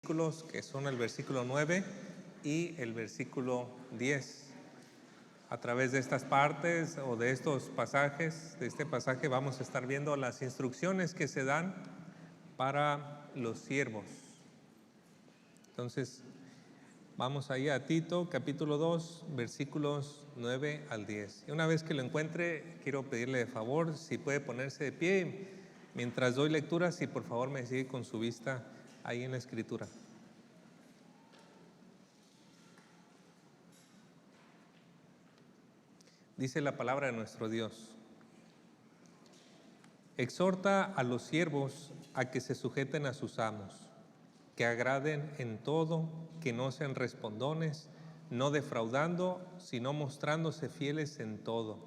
versículos que son el versículo 9 y el versículo 10. A través de estas partes o de estos pasajes, de este pasaje vamos a estar viendo las instrucciones que se dan para los siervos. Entonces, vamos ahí a Tito, capítulo 2, versículos 9 al 10. Y una vez que lo encuentre, quiero pedirle de favor, si puede ponerse de pie, mientras doy lectura, si por favor me sigue con su vista ahí en la escritura. Dice la palabra de nuestro Dios: exhorta a los siervos a que se sujeten a sus amos, que agraden en todo, que no sean respondones, no defraudando, sino mostrándose fieles en todo,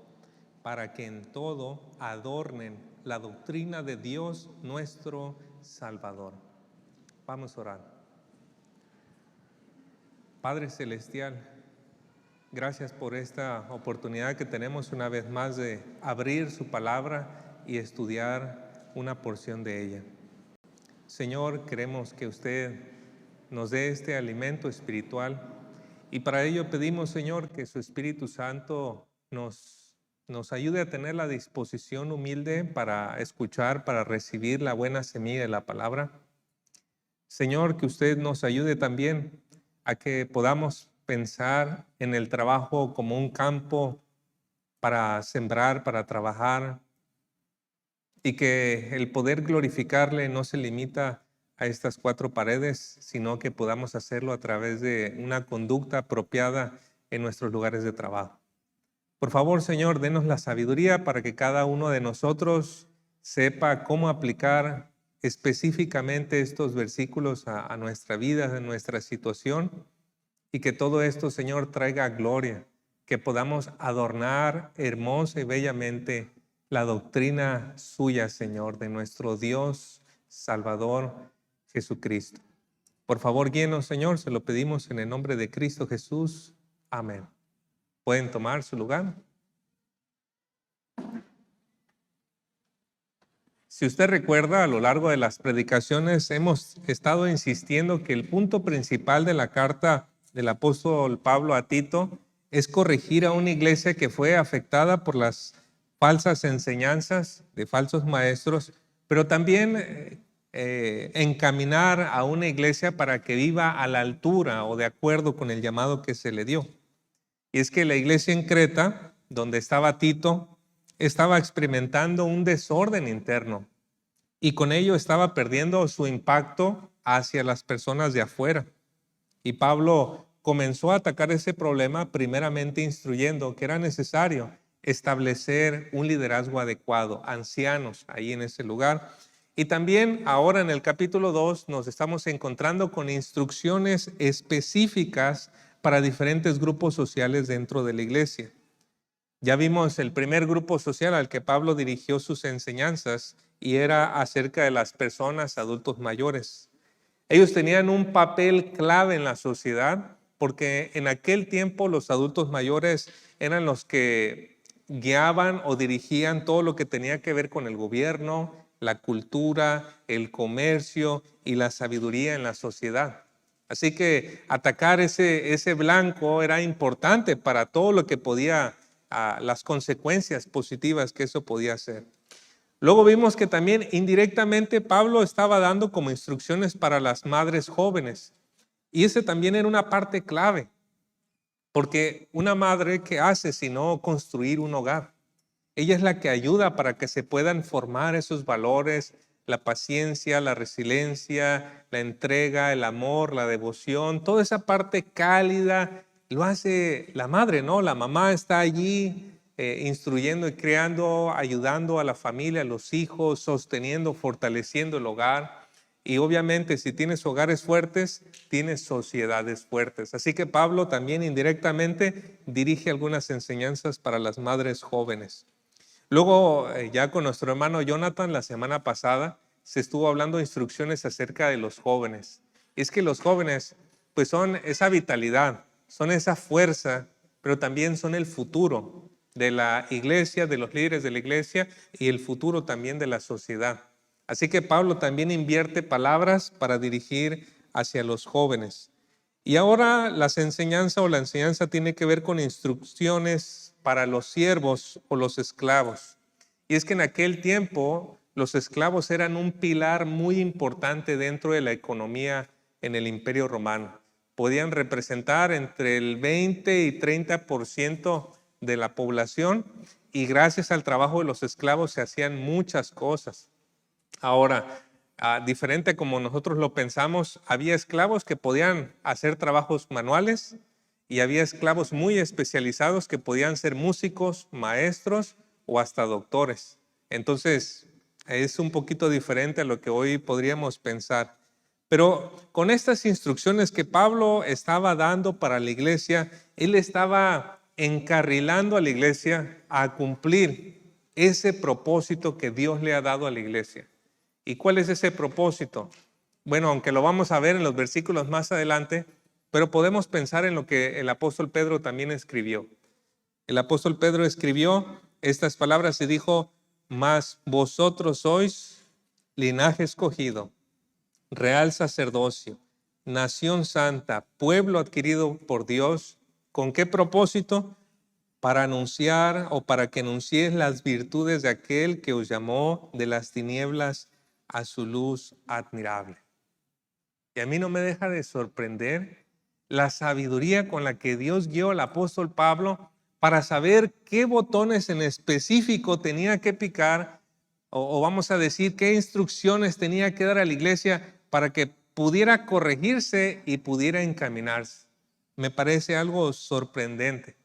para que en todo adornen la doctrina de Dios nuestro Salvador. Vamos a orar. Padre Celestial, gracias por esta oportunidad que tenemos una vez más de abrir su palabra y estudiar una porción de ella. Señor, queremos que usted nos dé este alimento espiritual y para ello pedimos, Señor, que su Espíritu Santo nos ayude a tener la disposición humilde para escuchar, para recibir la buena semilla de la palabra. Señor, que usted nos ayude también a que podamos pensar en el trabajo como un campo para sembrar, para trabajar, y que el poder glorificarle no se limita a estas cuatro paredes, sino que podamos hacerlo a través de una conducta apropiada en nuestros lugares de trabajo. Por favor, Señor, denos la sabiduría para que cada uno de nosotros sepa cómo aplicar específicamente estos versículos a nuestra vida, a nuestra situación, y que todo esto, Señor, traiga gloria, que podamos adornar hermosa y bellamente la doctrina suya, Señor, de nuestro Dios Salvador Jesucristo. Por favor, guíenos, Señor, se lo pedimos en el nombre de Cristo Jesús. Amén. ¿Pueden tomar su lugar? Si usted recuerda, a lo largo de las predicaciones hemos estado insistiendo que el punto principal de la carta del apóstol Pablo a Tito es corregir a una iglesia que fue afectada por las falsas enseñanzas de falsos maestros, pero también encaminar a una iglesia para que viva a la altura o de acuerdo con el llamado que se le dio. Y es que la iglesia en Creta, donde estaba Tito, estaba experimentando un desorden interno y con ello estaba perdiendo su impacto hacia las personas de afuera. Y Pablo comenzó a atacar ese problema primeramente instruyendo que era necesario establecer un liderazgo adecuado, ancianos ahí en ese lugar. Y también ahora en el capítulo 2 nos estamos encontrando con instrucciones específicas para diferentes grupos sociales dentro de la iglesia. Ya vimos el primer grupo social al que Pablo dirigió sus enseñanzas y era acerca de las personas adultos mayores. Ellos tenían un papel clave en la sociedad porque en aquel tiempo los adultos mayores eran los que guiaban o dirigían todo lo que tenía que ver con el gobierno, la cultura, el comercio y la sabiduría en la sociedad. Así que atacar ese blanco era importante para todo lo que podía, las consecuencias positivas que eso podía hacer. Luego vimos que también indirectamente Pablo estaba dando como instrucciones para las madres jóvenes. Y ese también era una parte clave, porque una madre, ¿qué hace sino construir un hogar? Ella es la que ayuda para que se puedan formar esos valores, la paciencia, la resiliencia, la entrega, el amor, la devoción, toda esa parte cálida lo hace la madre, ¿no? La mamá está allí instruyendo y creando, ayudando a la familia, a los hijos, sosteniendo, fortaleciendo el hogar. Y obviamente si tienes hogares fuertes, tienes sociedades fuertes. Así que Pablo también indirectamente dirige algunas enseñanzas para las madres jóvenes. Luego, ya con nuestro hermano Jonathan, la semana pasada, se estuvo hablando de instrucciones acerca de los jóvenes. Y es que los jóvenes, pues son esa vitalidad, son esa fuerza, pero también son el futuro de la iglesia, de los líderes de la iglesia y el futuro también de la sociedad. Así que Pablo también invierte palabras para dirigir hacia los jóvenes. Y ahora la enseñanza tiene que ver con instrucciones para los siervos o los esclavos. Y es que en aquel tiempo los esclavos eran un pilar muy importante dentro de la economía en el Imperio Romano. Podían representar entre el 20 y 30% de la población, y gracias al trabajo de los esclavos se hacían muchas cosas. Ahora, diferente como nosotros lo pensamos, había esclavos que podían hacer trabajos manuales y había esclavos muy especializados que podían ser músicos, maestros o hasta doctores. Entonces, es un poquito diferente a lo que hoy podríamos pensar. Pero con estas instrucciones que Pablo estaba dando para la iglesia, él estaba encarrilando a la iglesia a cumplir ese propósito que Dios le ha dado a la iglesia. ¿Y cuál es ese propósito? Bueno, aunque lo vamos a ver en los versículos más adelante, pero podemos pensar en lo que el apóstol Pedro también escribió. El apóstol Pedro escribió estas palabras y dijo: mas vosotros sois linaje escogido, real sacerdocio, nación santa, pueblo adquirido por Dios. ¿Con qué propósito? Para anunciar o para que anunciéis las virtudes de aquel que os llamó de las tinieblas a su luz admirable. Y a mí no me deja de sorprender la sabiduría con la que Dios guió al apóstol Pablo para saber qué botones en específico tenía que picar, o vamos a decir, qué instrucciones tenía que dar a la iglesia para que pudiera corregirse y pudiera encaminarse. Me parece algo sorprendente.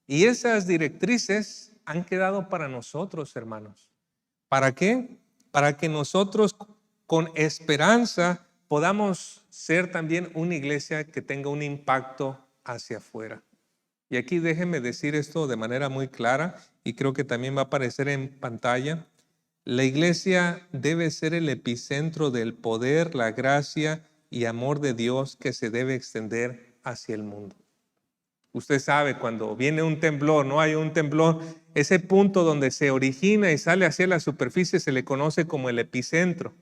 Y esas directrices han quedado para nosotros, hermanos. ¿Para qué? Para que nosotros con esperanza podamos ser también una iglesia que tenga un impacto hacia afuera. Y aquí déjenme decir esto de manera muy clara, y creo que también va a aparecer en pantalla. La iglesia debe ser el epicentro del poder, la gracia y amor de Dios que se debe extender hacia el mundo. Usted sabe, cuando viene un temblor, no hay un temblor, ese punto donde se origina y sale hacia la superficie se le conoce como el epicentro.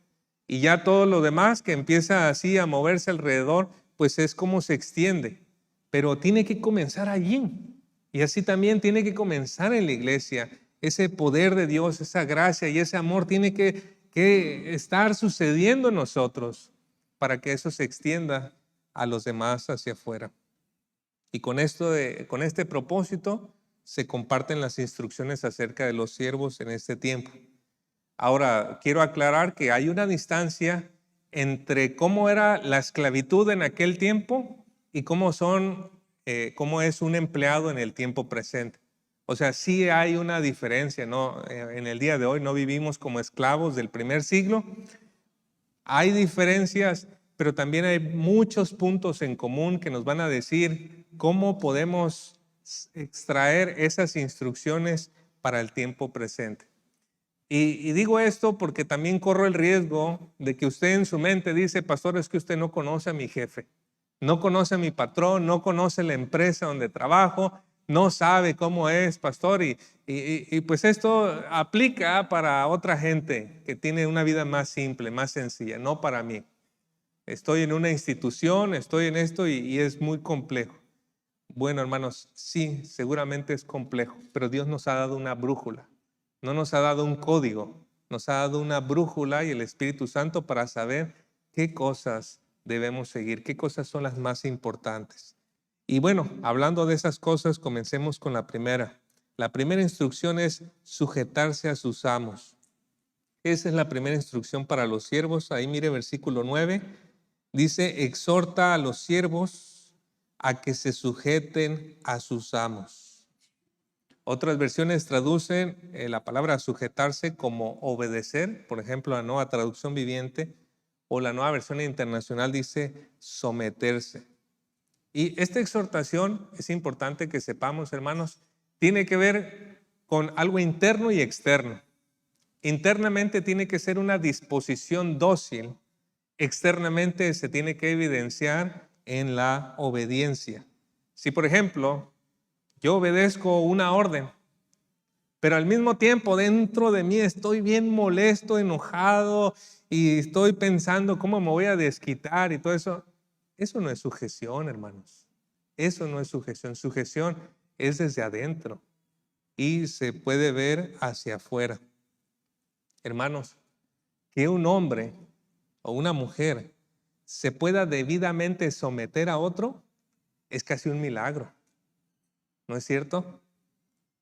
Y ya todo lo demás que empieza así a moverse alrededor, pues es como se extiende. Pero tiene que comenzar allí. Y así también tiene que comenzar en la iglesia. Ese poder de Dios, esa gracia y ese amor tiene que estar sucediendo en nosotros para que eso se extienda a los demás hacia afuera. Y con este propósito se comparten las instrucciones acerca de los siervos en este tiempo. Ahora, quiero aclarar que hay una distancia entre cómo era la esclavitud en aquel tiempo y cómo es un empleado en el tiempo presente. O sea, sí hay una diferencia, ¿no? En el día de hoy no vivimos como esclavos del primer siglo. Hay diferencias, pero también hay muchos puntos en común que nos van a decir cómo podemos extraer esas instrucciones para el tiempo presente. Y digo esto porque también corro el riesgo de que usted en su mente dice: pastor, es que usted no conoce a mi jefe, no conoce a mi patrón, no conoce la empresa donde trabajo, no sabe cómo es, pastor. Y pues esto aplica para otra gente que tiene una vida más simple, más sencilla, no para mí. Estoy en una institución, estoy en esto y es muy complejo. Bueno, hermanos, sí, seguramente es complejo, pero Dios nos ha dado una brújula. No nos ha dado un código, nos ha dado una brújula y el Espíritu Santo para saber qué cosas debemos seguir, qué cosas son las más importantes. Y bueno, hablando de esas cosas, comencemos con la primera. La primera instrucción es sujetarse a sus amos. Esa es la primera instrucción para los siervos. Ahí mire versículo 9. Dice: exhorta a los siervos a que se sujeten a sus amos. Otras versiones traducen la palabra sujetarse como obedecer. Por ejemplo, la Nueva Traducción Viviente o la Nueva Versión Internacional dice someterse. Y esta exhortación, es importante que sepamos, hermanos, tiene que ver con algo interno y externo. Internamente tiene que ser una disposición dócil. Externamente se tiene que evidenciar en la obediencia. Si, por ejemplo, yo obedezco una orden, pero al mismo tiempo dentro de mí estoy bien molesto, enojado y estoy pensando cómo me voy a desquitar y todo eso, Eso no es sujeción, hermanos. Eso no es sujeción. Sujeción es desde adentro y se puede ver hacia afuera. Hermanos, que un hombre o una mujer se pueda debidamente someter a otro es casi un milagro, ¿no es cierto?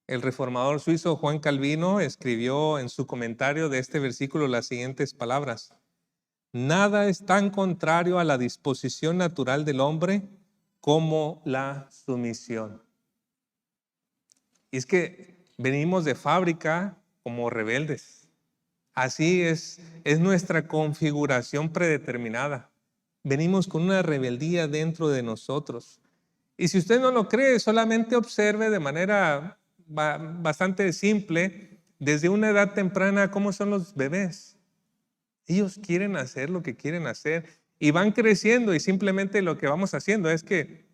El reformador suizo Juan Calvino escribió en su comentario de este versículo las siguientes palabras: nada es tan contrario a la disposición natural del hombre como la sumisión. Y es que venimos de fábrica como rebeldes. Así es nuestra configuración predeterminada. Venimos con una rebeldía dentro de nosotros. Y si usted no lo cree, solamente observe de manera bastante simple, desde una edad temprana, cómo son los bebés. Ellos quieren hacer lo que quieren hacer y van creciendo, y simplemente lo que vamos haciendo es que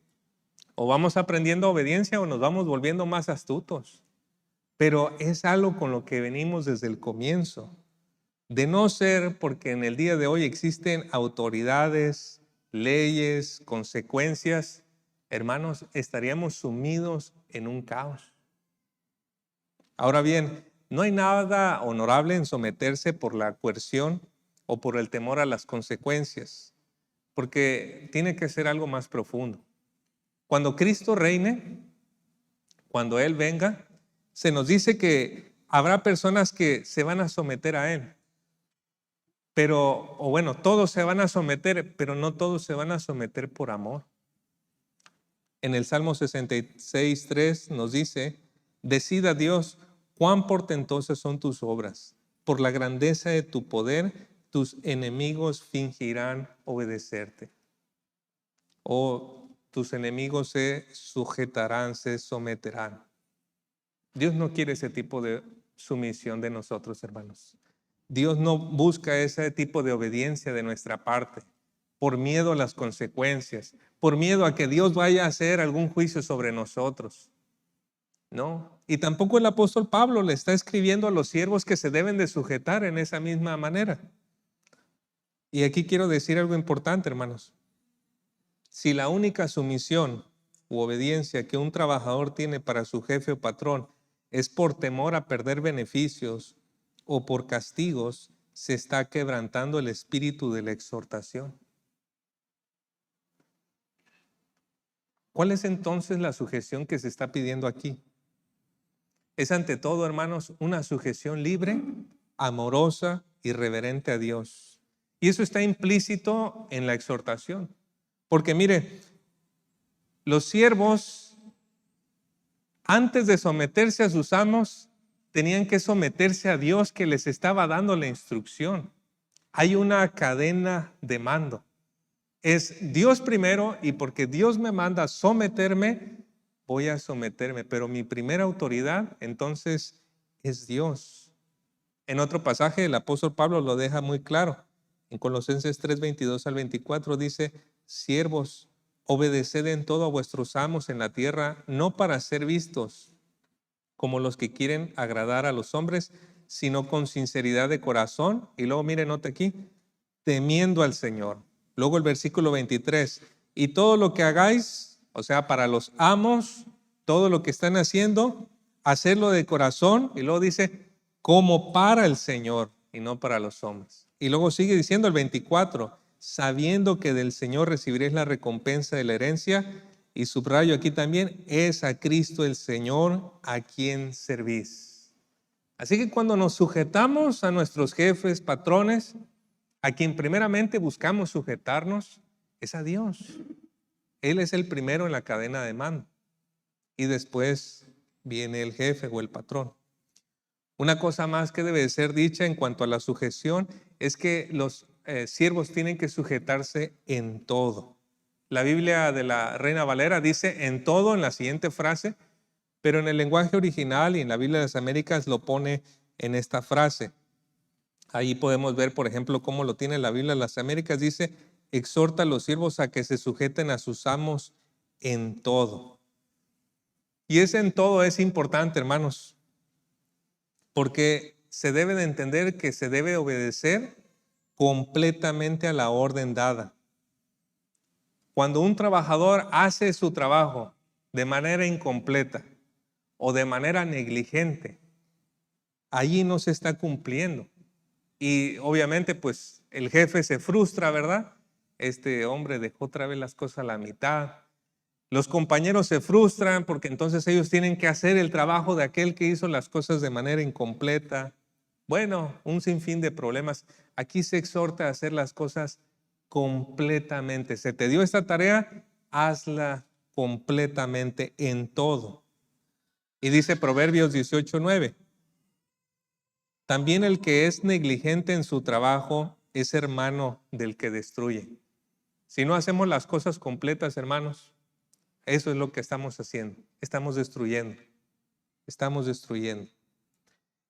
o vamos aprendiendo obediencia o nos vamos volviendo más astutos. Pero es algo con lo que venimos desde el comienzo. De no ser porque en el día de hoy existen autoridades, leyes, consecuencias, hermanos, estaríamos sumidos en un caos. Ahora bien, no hay nada honorable en someterse por la coerción o por el temor a las consecuencias, porque tiene que ser algo más profundo. Cuando Cristo reine, cuando Él venga, se nos dice que habrá personas que se van a someter a Él. Pero, o bueno, todos se van a someter, pero no todos se van a someter por amor. En el Salmo 66:3 nos dice: decida Dios cuán portentosas son tus obras. Por la grandeza de tu poder, tus enemigos fingirán obedecerte. O tus enemigos se sujetarán, se someterán. Dios no quiere ese tipo de sumisión de nosotros, hermanos. Dios no busca ese tipo de obediencia de nuestra parte, por miedo a las consecuencias, por miedo a que Dios vaya a hacer algún juicio sobre nosotros. No. Y tampoco el apóstol Pablo le está escribiendo a los siervos que se deben de sujetar en esa misma manera. Y aquí quiero decir algo importante, hermanos. Si la única sumisión u obediencia que un trabajador tiene para su jefe o patrón es por temor a perder beneficios o por castigos, se está quebrantando el espíritu de la exhortación. ¿Cuál es entonces la sujeción que se está pidiendo aquí? Es ante todo, hermanos, una sujeción libre, amorosa y reverente a Dios. Y eso está implícito en la exhortación. Porque mire, los siervos, antes de someterse a sus amos, tenían que someterse a Dios que les estaba dando la instrucción. Hay una cadena de mando. Es Dios primero, y porque Dios me manda a someterme, voy a someterme. Pero mi primera autoridad, entonces, es Dios. En otro pasaje, el apóstol Pablo lo deja muy claro. En Colosenses 3:22 al 24 dice: siervos, obedeced en todo a vuestros amos en la tierra, no para ser vistos como los que quieren agradar a los hombres, sino con sinceridad de corazón. Y luego, mire, note aquí, temiendo al Señor. Luego el versículo 23, y todo lo que hagáis, o sea, para los amos, todo lo que están haciendo, hacerlo de corazón. Y luego dice, como para el Señor y no para los hombres. Y luego sigue diciendo el 24, sabiendo que del Señor recibiréis la recompensa de la herencia. Y subrayo aquí también, es a Cristo el Señor a quien servís. Así que cuando nos sujetamos a nuestros jefes, patrones, a quien primeramente buscamos sujetarnos es a Dios. Él es el primero en la cadena de mando. Y después viene el jefe o el patrón. Una cosa más que debe ser dicha en cuanto a la sujeción es que los siervos tienen que sujetarse en todo. La Biblia de la Reina Valera dice en todo en la siguiente frase, pero en el lenguaje original y en la Biblia de las Américas lo pone en esta frase. Ahí podemos ver, por ejemplo, cómo lo tiene la Biblia de las Américas. Dice, exhorta a los siervos a que se sujeten a sus amos en todo. Y ese en todo es importante, hermanos, porque se debe de entender que se debe obedecer completamente a la orden dada. Cuando un trabajador hace su trabajo de manera incompleta o de manera negligente, allí no se está cumpliendo. Y obviamente pues el jefe se frustra, ¿verdad? Este hombre dejó otra vez las cosas a la mitad. Los compañeros se frustran porque entonces ellos tienen que hacer el trabajo de aquel que hizo las cosas de manera incompleta. Bueno, un sinfín de problemas. Aquí se exhorta a hacer las cosas completamente. Se te dio esta tarea, hazla completamente en todo. Y dice Proverbios 18:9. También el que es negligente en su trabajo es hermano del que destruye. Si no hacemos las cosas completas, hermanos, eso es lo que estamos haciendo. Estamos destruyendo. Estamos destruyendo.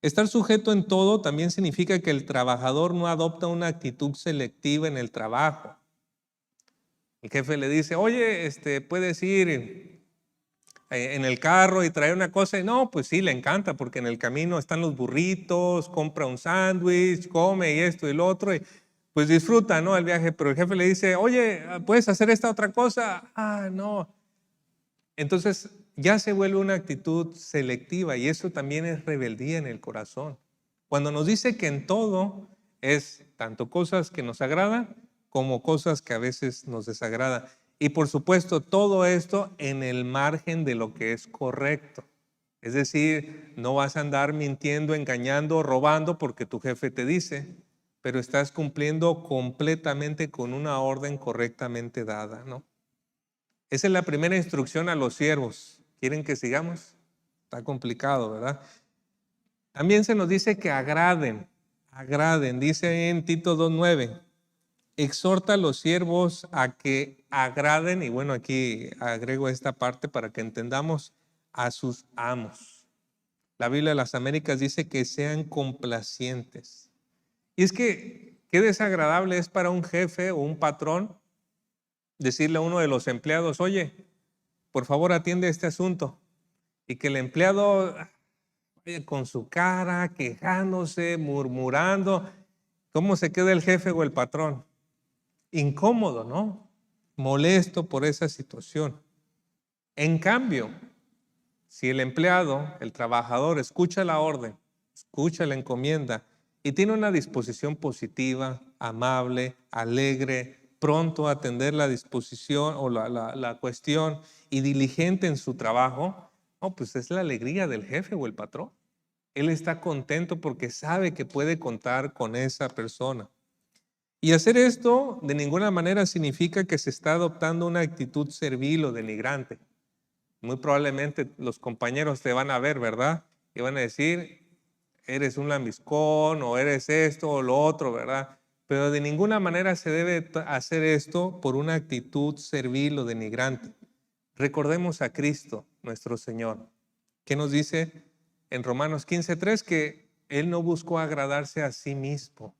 Estar sujeto en todo también significa que el trabajador no adopta una actitud selectiva en el trabajo. El jefe le dice, oye, puedes ir en el carro y traer una cosa. Y no, pues sí, le encanta porque en el camino están los burritos, compra un sándwich, come y esto y lo otro. Y pues disfruta, ¿no? El viaje. Pero el jefe le dice, oye, ¿puedes hacer esta otra cosa? Ah, no. Entonces ya se vuelve una actitud selectiva y eso también es rebeldía en el corazón. Cuando nos dice que en todo es tanto cosas que nos agradan como cosas que a veces nos desagradan. Y por supuesto todo esto en el margen de lo que es correcto. Es decir, no vas a andar mintiendo, engañando, robando porque tu jefe te dice, pero estás cumpliendo completamente con una orden correctamente dada, ¿no? Esa es la primera instrucción a los siervos. ¿Quieren que sigamos? Está complicado, ¿verdad? También se nos dice que agraden. Dice en Tito 2:9. Exhorta a los siervos a que agraden, y bueno, aquí agrego esta parte para que entendamos, a sus amos. La Biblia de las Américas dice que sean complacientes. Y es que qué desagradable es para un jefe o un patrón decirle a uno de los empleados, oye, por favor atiende este asunto. Y que el empleado con su cara, quejándose, murmurando, ¿cómo se queda el jefe o el patrón? Incómodo, ¿no? Molesto por esa situación. En cambio, si el empleado, el trabajador, escucha la orden, escucha la encomienda y tiene una disposición positiva, amable, alegre, pronto a atender la disposición o la cuestión y diligente en su trabajo, no, pues es la alegría del jefe o el patrón. Él está contento porque sabe que puede contar con esa persona. Y hacer esto de ninguna manera significa que se está adoptando una actitud servil o denigrante. Muy probablemente los compañeros te van a ver, ¿verdad? Y van a decir, eres un lambiscón o eres esto o lo otro, ¿verdad? Pero de ninguna manera se debe hacer esto por una actitud servil o denigrante. Recordemos a Cristo, nuestro Señor, que nos dice en Romanos 15:3 que Él no buscó agradarse a sí mismo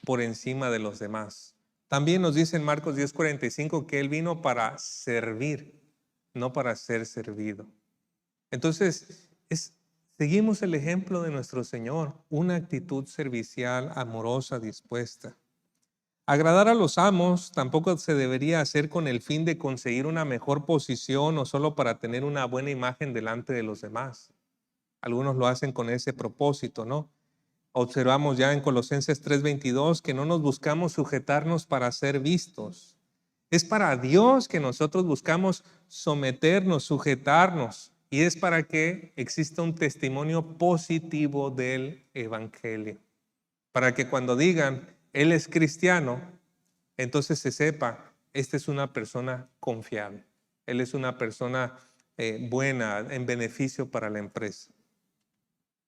por encima de los demás. También nos dice en Marcos 10:45 que Él vino para servir, no para ser servido. Entonces, seguimos el ejemplo de nuestro Señor, una actitud servicial, amorosa, dispuesta. Agradar a los amos tampoco se debería hacer con el fin de conseguir una mejor posición o solo para tener una buena imagen delante de los demás. Algunos lo hacen con ese propósito, ¿no? Observamos ya en Colosenses 3:22 que no nos buscamos sujetarnos para ser vistos. Es para Dios que nosotros buscamos someternos, sujetarnos, y es para que exista un testimonio positivo del Evangelio. Para que cuando digan, Él es cristiano, entonces se sepa, esta es una persona confiable. Él es una persona buena, en beneficio para la empresa.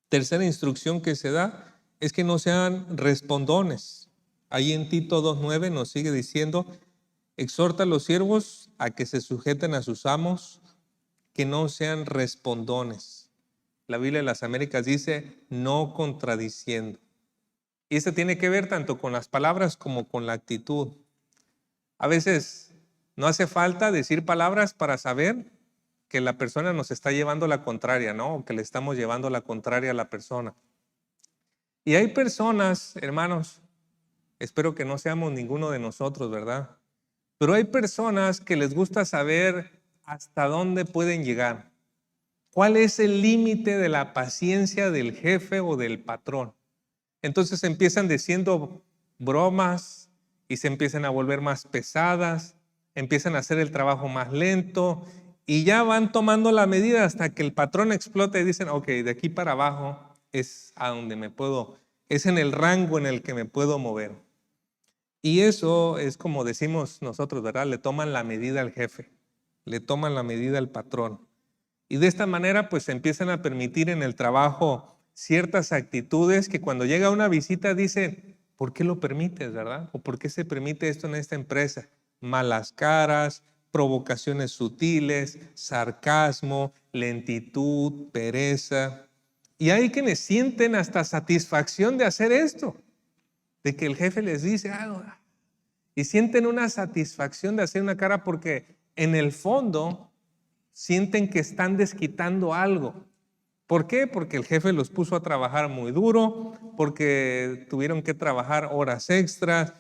Tercera instrucción que se da es que no sean respondones. Ahí en Tito 2:9 nos sigue diciendo, exhorta a los siervos a que se sujeten a sus amos, que no sean respondones. La Biblia de las Américas dice, no contradiciendo. Y esto tiene que ver tanto con las palabras como con la actitud. A veces no hace falta decir palabras para saber que la persona nos está llevando la contraria, ¿no? O que le estamos llevando la contraria a la persona. Y hay personas, hermanos, espero que no seamos ninguno de nosotros, ¿verdad? Pero hay personas que les gusta saber hasta dónde pueden llegar. ¿Cuál es el límite de la paciencia del jefe o del patrón? Entonces empiezan diciendo bromas y se empiezan a volver más pesadas, empiezan a hacer el trabajo más lento y ya van tomando la medida hasta que el patrón explota y dicen, ok, de aquí para abajo es a donde me puedo, es en el rango en el que me puedo mover. Y eso es como decimos nosotros, ¿verdad? Le toman la medida al jefe, le toman la medida al patrón. Y de esta manera pues se empiezan a permitir en el trabajo ciertas actitudes que cuando llega una visita dicen, ¿por qué lo permites, verdad? ¿O por qué se permite esto en esta empresa? Malas caras, provocaciones sutiles, sarcasmo, lentitud, pereza. Y hay quienes sienten hasta satisfacción de hacer esto, de que el jefe les dice algo. Y sienten una satisfacción de hacer una cara porque en el fondo sienten que están desquitando algo. ¿Por qué? Porque el jefe los puso a trabajar muy duro, porque tuvieron que trabajar horas extras,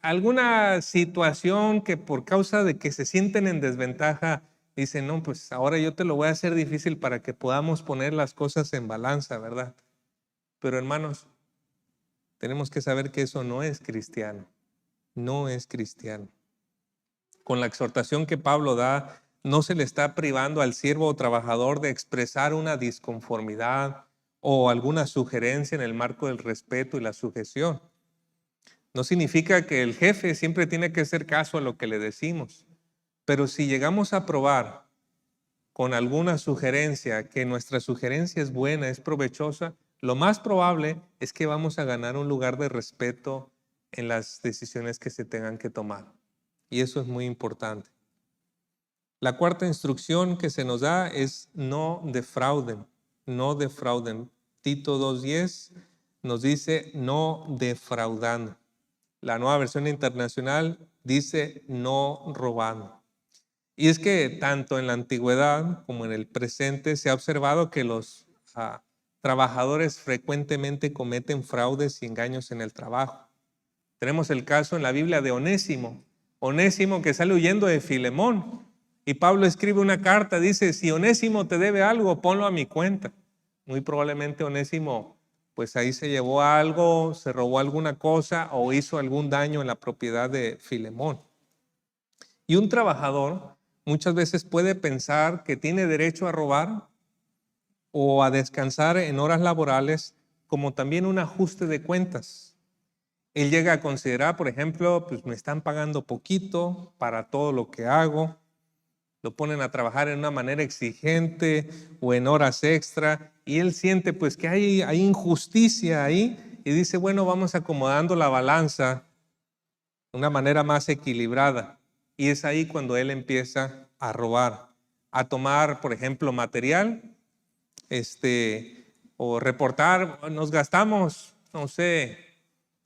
alguna situación que por causa de que se sienten en desventaja, dicen, no, pues ahora yo te lo voy a hacer difícil para que podamos poner las cosas en balanza, ¿verdad? Pero hermanos, tenemos que saber que eso no es cristiano, no es cristiano. Con la exhortación que Pablo da, no se le está privando al siervo o trabajador de expresar una disconformidad o alguna sugerencia en el marco del respeto y la sujeción. No significa que el jefe siempre tiene que hacer caso a lo que le decimos, pero si llegamos a probar con alguna sugerencia que nuestra sugerencia es buena, es provechosa, lo más probable es que vamos a ganar un lugar de respeto en las decisiones que se tengan que tomar. Y eso es muy importante. La cuarta instrucción que se nos da es no defrauden, no defrauden. Tito 2:10 nos dice no defraudando. La Nueva Versión Internacional dice no robando. Y es que tanto en la antigüedad como en el presente se ha observado que los trabajadores frecuentemente cometen fraudes y engaños en el trabajo. Tenemos el caso en la Biblia de Onésimo. Onésimo que sale huyendo de Filemón. Y Pablo escribe una carta, dice, si Onésimo te debe algo, ponlo a mi cuenta. Muy probablemente Onésimo, pues ahí se llevó algo, se robó alguna cosa o hizo algún daño en la propiedad de Filemón. Y un trabajador muchas veces puede pensar que tiene derecho a robar o a descansar en horas laborales como también un ajuste de cuentas. Él llega a considerar, por ejemplo, pues me están pagando poquito para todo lo que hago. Lo ponen a trabajar en una manera exigente o en horas extra y él siente pues que hay injusticia ahí y dice, bueno, vamos acomodando la balanza de una manera más equilibrada. Y es ahí cuando él empieza a robar, a tomar, por ejemplo, material, o reportar, nos gastamos, no sé,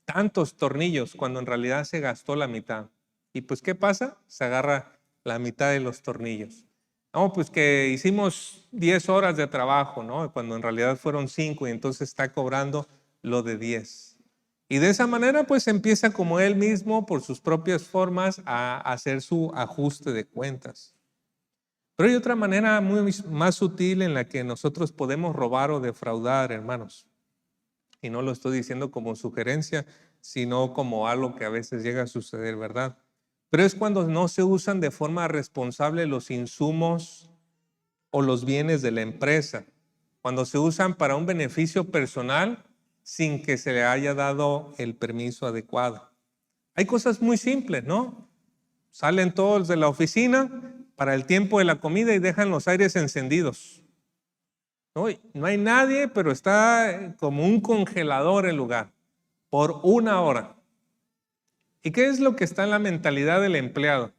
tantos tornillos cuando en realidad se gastó la mitad. Y pues, ¿qué pasa? Se agarra la mitad de los tornillos. No, pues que hicimos 10 horas de trabajo, ¿no? Cuando en realidad fueron 5 y entonces está cobrando lo de 10. Y de esa manera pues empieza como él mismo por sus propias formas a hacer su ajuste de cuentas. Pero hay otra manera más sutil en la que nosotros podemos robar o defraudar, hermanos. Y no lo estoy diciendo como sugerencia, sino como algo que a veces llega a suceder, ¿verdad? Pero es cuando no se usan de forma responsable los insumos o los bienes de la empresa. Cuando se usan para un beneficio personal sin que se le haya dado el permiso adecuado. Hay cosas muy simples, ¿no? Salen todos de la oficina para el tiempo de la comida y dejan los aires encendidos. No hay nadie, pero está como un congelador el lugar por 1 hora. ¿Y qué es lo que está en la mentalidad del empleado?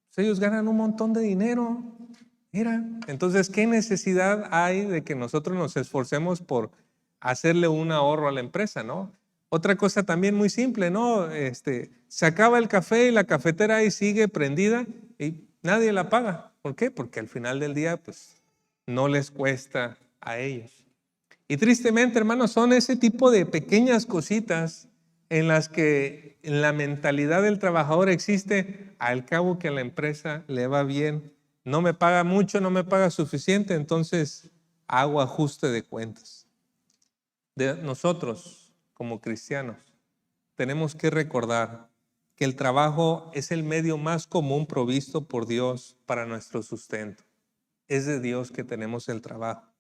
Pues ellos ganan un montón de dinero. Mira, entonces, ¿qué necesidad hay de que nosotros nos esforcemos por hacerle un ahorro a la empresa, no? Otra cosa también muy simple, ¿no? Se acaba el café y la cafetera ahí sigue prendida y nadie la paga. ¿Por qué? Porque al final del día, pues, no les cuesta a ellos. Y tristemente, hermanos, son ese tipo de pequeñas cositas en las que en la mentalidad del trabajador existe, al cabo que a la empresa le va bien, no me paga mucho, no me paga suficiente, entonces hago ajuste de cuentas. Nosotros, como cristianos, tenemos que recordar que el trabajo es el medio más común provisto por Dios para nuestro sustento. Es de Dios que tenemos el trabajo.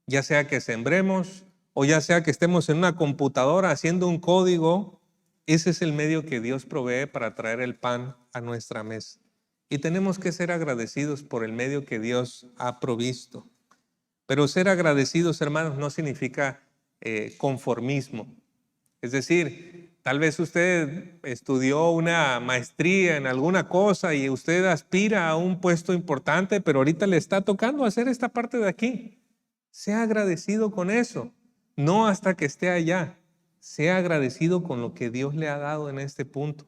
Ya sea que sembremos o ya sea que estemos en una computadora haciendo un código, ese es el medio que Dios provee para traer el pan a nuestra mesa. Y tenemos que ser agradecidos por el medio que Dios ha provisto. Pero ser agradecidos, hermanos, no significa conformismo. Es decir, tal vez usted estudió una maestría en alguna cosa y usted aspira a un puesto importante, pero ahorita le está tocando hacer esta parte de aquí. Sea agradecido con eso, no hasta que esté allá. Sea agradecido con lo que Dios le ha dado en este punto.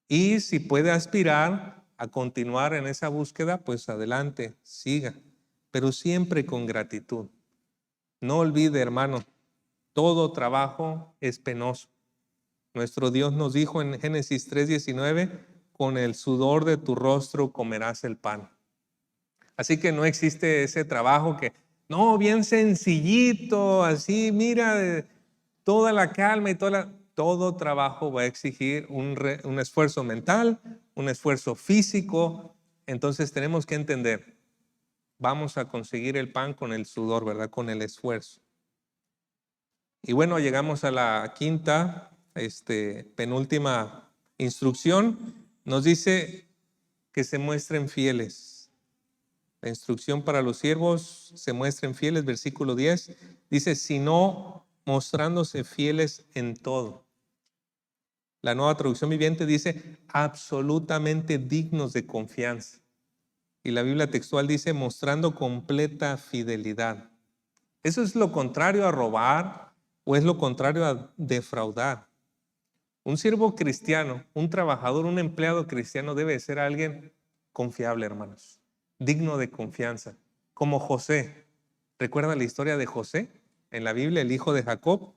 Y si puede aspirar a continuar en esa búsqueda, pues adelante, siga, pero siempre con gratitud. No olvide, hermano, todo trabajo es penoso. Nuestro Dios nos dijo en Génesis 3:19, con el sudor de tu rostro comerás el pan. Así que no existe ese trabajo que, no, bien sencillito, así, mira, toda la calma y todo trabajo va a exigir un esfuerzo mental, un esfuerzo físico. Entonces tenemos que entender, vamos a conseguir el pan con el sudor, ¿verdad? Con el esfuerzo. Y bueno, llegamos a la quinta, penúltima instrucción. Nos dice que se muestren fieles. La instrucción para los siervos, se muestren fieles, versículo 10. Dice, sino mostrándose fieles en todo. La Nueva Traducción Viviente dice, absolutamente dignos de confianza. Y la Biblia textual dice, mostrando completa fidelidad. ¿Eso es lo contrario a robar o es lo contrario a defraudar? Un siervo cristiano, un trabajador, un empleado cristiano debe ser alguien confiable, hermanos, digno de confianza, como José. ¿Recuerda la historia de José en la Biblia, el hijo de Jacob?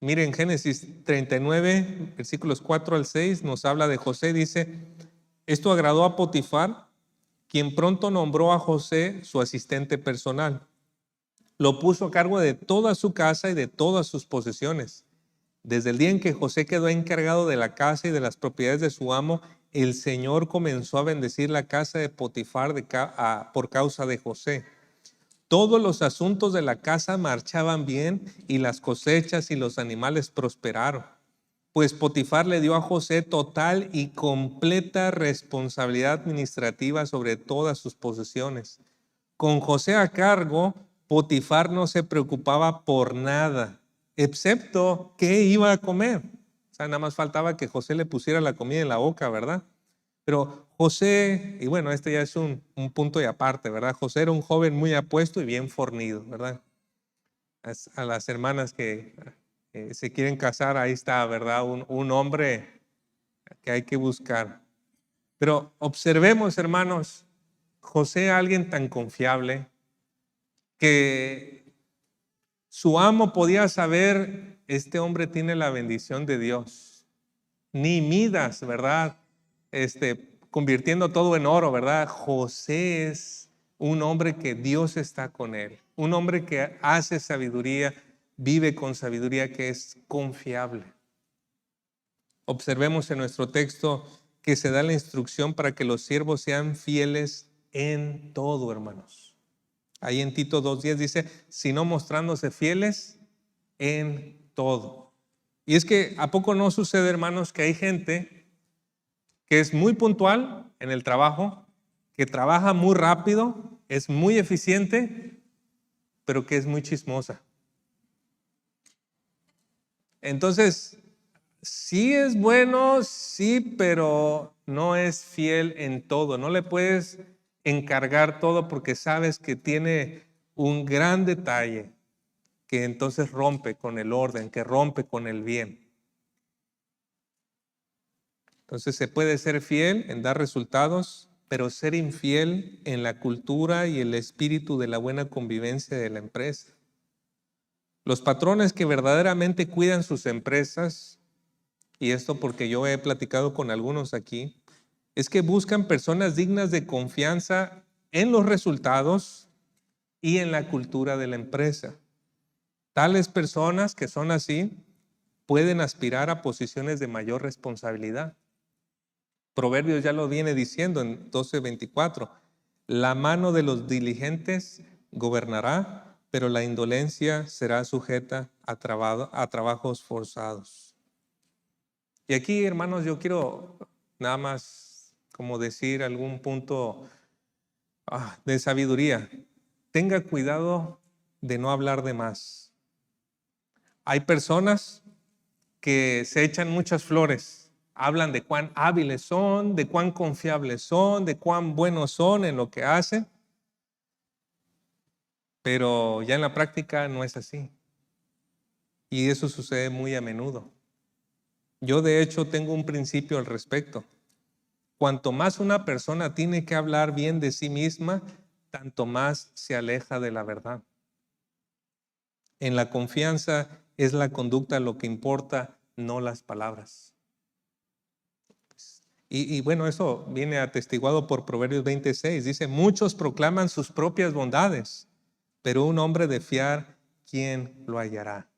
Miren, Génesis 39, versículos 4 al 6, nos habla de José, dice, esto agradó a Potifar, quien pronto nombró a José su asistente personal. Lo puso a cargo de toda su casa y de todas sus posesiones. Desde el día en que José quedó encargado de la casa y de las propiedades de su amo, el Señor comenzó a bendecir la casa de Potifar por causa de José. Todos los asuntos de la casa marchaban bien y las cosechas y los animales prosperaron. Pues Potifar le dio a José total y completa responsabilidad administrativa sobre todas sus posesiones. Con José a cargo, Potifar no se preocupaba por nada, excepto qué iba a comer. O sea, nada más faltaba que José le pusiera la comida en la boca, ¿verdad? Pero José, y bueno, este ya es un punto y aparte, ¿verdad? José era un joven muy apuesto y bien fornido, ¿verdad? A las hermanas que se quieren casar, ahí está, ¿verdad? Un hombre que hay que buscar. Pero observemos, hermanos, José, alguien tan confiable, que su amo podía saber, este hombre tiene la bendición de Dios. Ni Midas, ¿verdad? Convirtiendo todo en oro, ¿verdad? José es un hombre que Dios está con él. Un hombre que hace sabiduría, vive con sabiduría, que es confiable. Observemos en nuestro texto que se da la instrucción para que los siervos sean fieles en todo, hermanos. Ahí en Tito 2:10 dice, sino mostrándose fieles en todo. Y es que, ¿a poco no sucede, hermanos, que hay gente que es muy puntual en el trabajo, que trabaja muy rápido, es muy eficiente, pero que es muy chismosa? Entonces, sí es bueno, sí, pero no es fiel en todo. No le puedes encargar todo porque sabes que tiene un gran detalle que entonces rompe con el orden, que rompe con el bien. Entonces se puede ser fiel en dar resultados, pero ser infiel en la cultura y el espíritu de la buena convivencia de la empresa. Los patrones que verdaderamente cuidan sus empresas y esto porque yo he platicado con algunos aquí, es que buscan personas dignas de confianza en los resultados y en la cultura de la empresa. Tales personas que son así pueden aspirar a posiciones de mayor responsabilidad. Proverbios ya lo viene diciendo en 12:24. La mano de los diligentes gobernará, pero la indolencia será sujeta a trabajos forzados. Y aquí, hermanos, yo quiero nada más como decir algún punto de sabiduría. Tenga cuidado de no hablar de más. Hay personas que se echan muchas flores, hablan de cuán hábiles son, de cuán confiables son, de cuán buenos son en lo que hacen, pero ya en la práctica no es así. Y eso sucede muy a menudo. Yo de hecho tengo un principio al respecto. Cuanto más una persona tiene que hablar bien de sí misma, tanto más se aleja de la verdad. En la confianza es la conducta lo que importa, no las palabras. Y bueno, eso viene atestiguado por Proverbios 26. Dice, muchos proclaman sus propias bondades, pero un hombre de fiar, ¿quién lo hallará?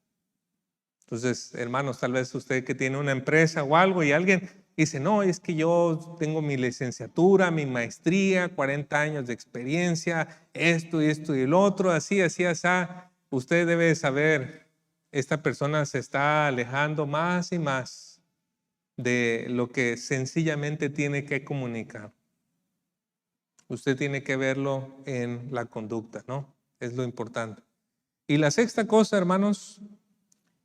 Entonces, hermanos, tal vez usted que tiene una empresa o algo y alguien dice, no, es que yo tengo mi licenciatura, mi maestría, 40 años de experiencia, esto y el otro, así. Usted debe saber, esta persona se está alejando más y más de lo que sencillamente tiene que comunicar. Usted tiene que verlo en la conducta, ¿no? Es lo importante. Y la sexta cosa, hermanos,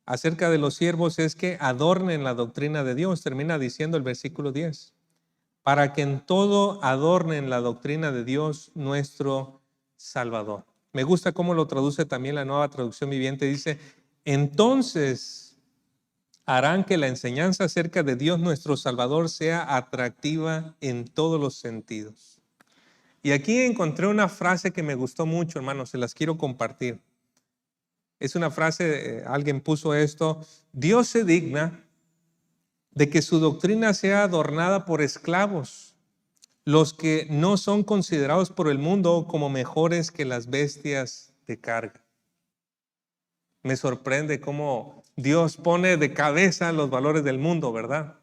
acerca de los siervos es que adornen la doctrina de Dios. Termina diciendo el versículo 10. Para que en todo adornen la doctrina de Dios, nuestro Salvador. Me gusta cómo lo traduce también la Nueva Traducción Viviente. Dice, entonces harán que la enseñanza acerca de Dios nuestro Salvador sea atractiva en todos los sentidos. Y aquí encontré una frase que me gustó mucho, hermanos, se las quiero compartir. Es una frase, alguien puso esto, Dios se digna de que su doctrina sea adornada por esclavos, los que no son considerados por el mundo como mejores que las bestias de carga. Me sorprende cómo Dios pone de cabeza los valores del mundo, ¿verdad?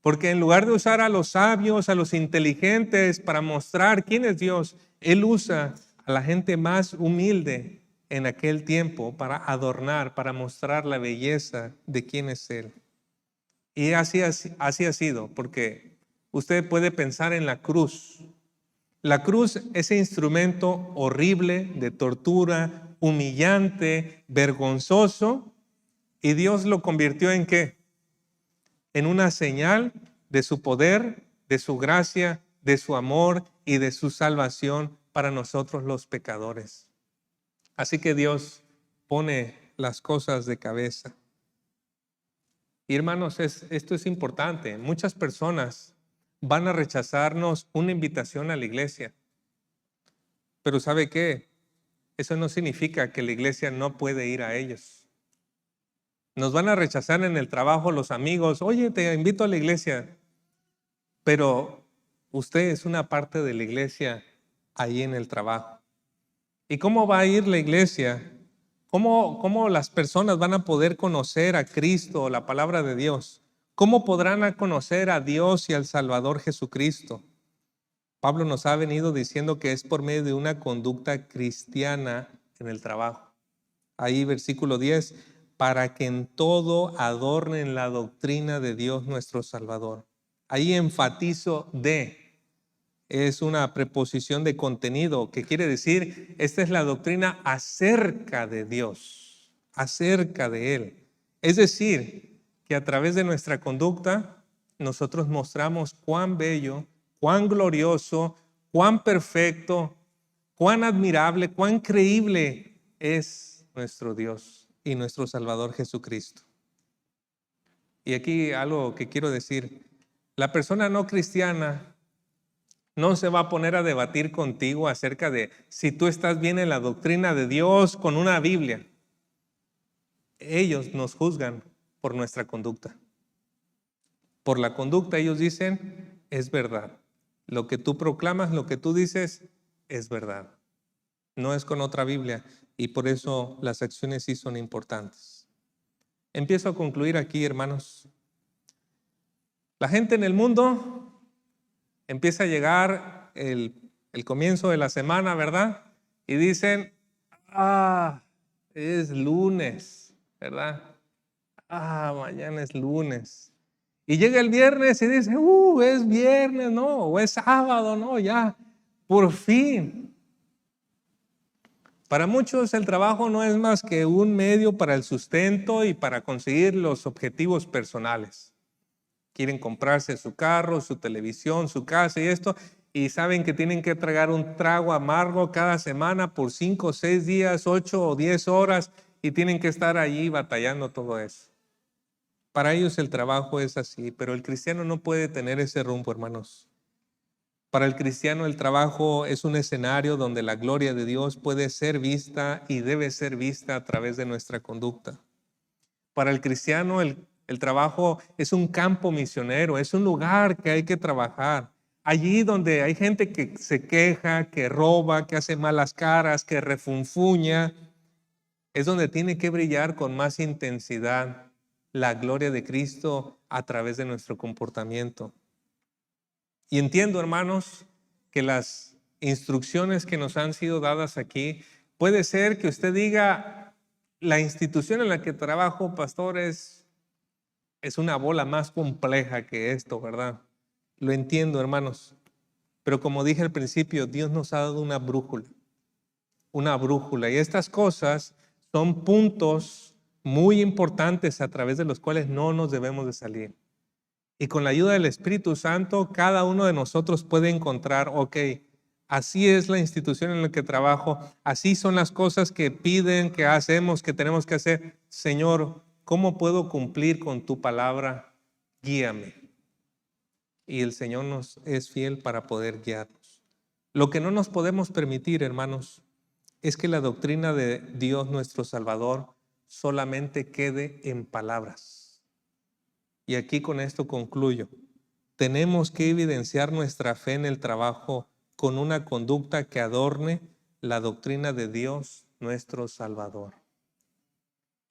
Porque en lugar de usar a los sabios, a los inteligentes para mostrar quién es Dios, Él usa a la gente más humilde en aquel tiempo para adornar, para mostrar la belleza de quién es Él. Y así ha sido, porque usted puede pensar en la cruz. La cruz, ese instrumento horrible de tortura, humillante, vergonzoso, y Dios lo convirtió ¿en qué? En una señal de su poder, de su gracia, de su amor y de su salvación para nosotros los pecadores. Así que Dios pone las cosas de cabeza. Y hermanos, esto es importante. Muchas personas van a rechazarnos una invitación a la iglesia. Pero ¿sabe qué? Eso no significa que la iglesia no puede ir a ellos. Nos van a rechazar en el trabajo los amigos. Oye, te invito a la iglesia. Pero usted es una parte de la iglesia ahí en el trabajo. ¿Y cómo va a ir la iglesia? ¿Cómo las personas van a poder conocer a Cristo, la palabra de Dios? ¿Cómo podrán conocer a Dios y al Salvador Jesucristo? Pablo nos ha venido diciendo que es por medio de una conducta cristiana en el trabajo. Ahí versículo 10, para que en todo adornen la doctrina de Dios nuestro Salvador. Ahí enfatizo es una preposición de contenido, que quiere decir, esta es la doctrina acerca de Dios, acerca de Él. Es decir, que a través de nuestra conducta, nosotros mostramos cuán bello, cuán glorioso, cuán perfecto, cuán admirable, cuán creíble es nuestro Dios y nuestro Salvador Jesucristo. Y aquí algo que quiero decir, la persona no cristiana no se va a poner a debatir contigo acerca de si tú estás bien en la doctrina de Dios con una Biblia. Ellos nos juzgan por nuestra conducta. Por la conducta ellos dicen, es verdad. Lo que tú proclamas, lo que tú dices, es verdad. No es con otra Biblia y por eso las acciones sí son importantes. Empiezo a concluir aquí, hermanos. La gente en el mundo empieza a llegar el comienzo de la semana, ¿verdad? Y dicen, es lunes, ¿verdad? Mañana es lunes. Y llega el viernes y dice, es viernes, no, o es sábado, no, ya, por fin. Para muchos el trabajo no es más que un medio para el sustento y para conseguir los objetivos personales. Quieren comprarse su carro, su televisión, su casa y esto, y saben que tienen que tragar un trago amargo cada semana por 5, 6 días, 8 o 10 horas, y tienen que estar allí batallando todo eso. Para ellos el trabajo es así, pero el cristiano no puede tener ese rumbo, hermanos. Para el cristiano el trabajo es un escenario donde la gloria de Dios puede ser vista y debe ser vista a través de nuestra conducta. Para el cristiano el trabajo es un campo misionero, es un lugar que hay que trabajar. Allí donde hay gente que se queja, que roba, que hace malas caras, que refunfuña, es donde tiene que brillar con más intensidad la gloria de Cristo a través de nuestro comportamiento. Y entiendo, hermanos, que las instrucciones que nos han sido dadas aquí, puede ser que usted diga, la institución en la que trabajo, pastor, es una bola más compleja que esto, ¿verdad? Lo entiendo, hermanos. Pero como dije al principio, Dios nos ha dado una brújula. Una brújula. Y estas cosas son puntos muy importantes a través de los cuales no nos debemos de salir. Y con la ayuda del Espíritu Santo, cada uno de nosotros puede encontrar, así es la institución en la que trabajo, así son las cosas que piden, que hacemos, que tenemos que hacer. Señor, ¿cómo puedo cumplir con tu palabra? Guíame. Y el Señor nos es fiel para poder guiarnos. Lo que no nos podemos permitir, hermanos, es que la doctrina de Dios nuestro Salvador solamente quede en palabras. Y aquí con esto concluyo. Tenemos que evidenciar nuestra fe en el trabajo con una conducta que adorne la doctrina de Dios nuestro Salvador.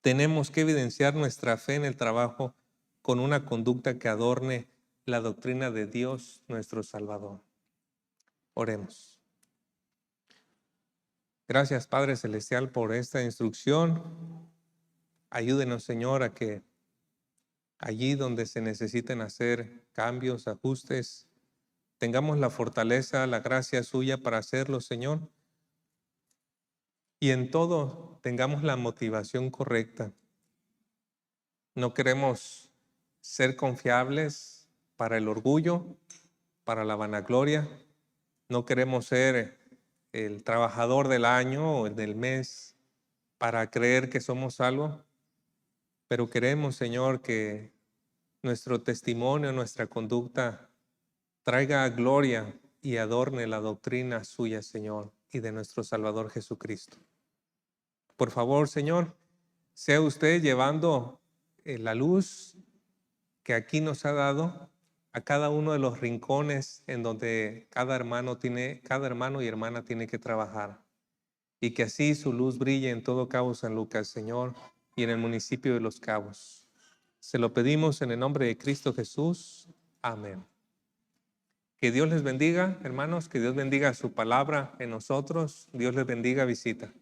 Tenemos que evidenciar nuestra fe en el trabajo con una conducta que adorne la doctrina de Dios nuestro Salvador. Oremos. Gracias, Padre Celestial, por esta instrucción. Ayúdenos, Señor, a que allí donde se necesiten hacer cambios, ajustes, tengamos la fortaleza, la gracia suya para hacerlo, Señor. Y en todo tengamos la motivación correcta. No queremos ser confiables para el orgullo, para la vanagloria. No queremos ser el trabajador del año o el del mes para creer que somos algo. Pero queremos, Señor, que nuestro testimonio, nuestra conducta traiga gloria y adorne la doctrina suya, Señor, y de nuestro Salvador Jesucristo. Por favor, Señor, sea usted llevando la luz que aquí nos ha dado a cada uno de los rincones en donde cada hermano y hermana tiene que trabajar. Y que así su luz brille en todo Cabo San Lucas, Señor, y en el municipio de Los Cabos. Se lo pedimos en el nombre de Cristo Jesús. Amén. Que Dios les bendiga, hermanos, que Dios bendiga su palabra en nosotros. Dios les bendiga, visita.